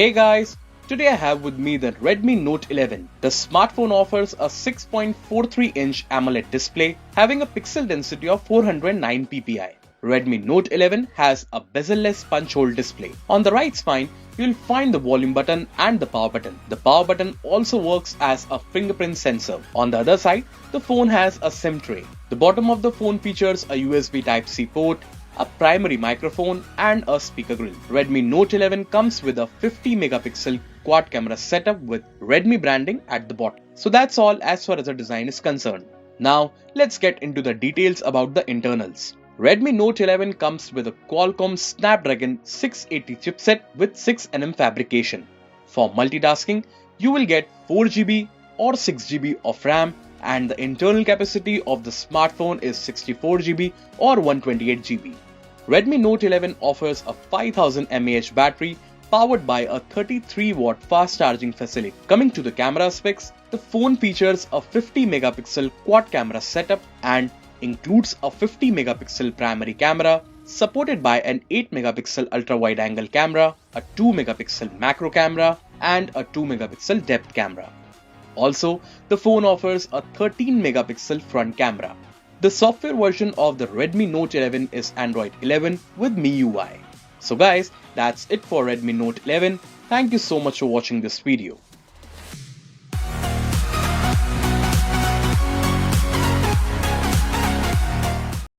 Hey guys, today I have with me the Redmi Note 11. The smartphone offers a 6.43-inch AMOLED display having a pixel density of 409 ppi. Redmi Note 11 has a bezel-less punch hole display. On the right spine, you'll find the volume button and the power button. The power button also works as a fingerprint sensor. On the other side, the phone has a SIM tray. The bottom of the phone features a USB Type-C port, a primary microphone and a speaker grill. Redmi Note 11 comes with a 50 megapixel quad camera setup with Redmi branding at the bottom. So that's all as far as the design is concerned. Now let's get into the details about the internals. Redmi Note 11 comes with a Qualcomm Snapdragon 680 chipset with 6nm fabrication. For multitasking, you will get 4GB or 6GB of RAM, and the internal capacity of the smartphone is 64GB or 128GB. Redmi Note 11 offers a 5000 mAh battery powered by a 33-watt fast charging facility. Coming to the camera specs, the phone features a 50 megapixel quad camera setup and includes a 50 megapixel primary camera supported by an 8 megapixel ultra wide angle camera, a 2 megapixel macro camera and a 2 megapixel depth camera. Also, the phone offers a 13 megapixel front camera. The software version of the Redmi Note 11 is Android 11 with MIUI. So guys, that's it for Redmi Note 11. Thank you so much for watching this video.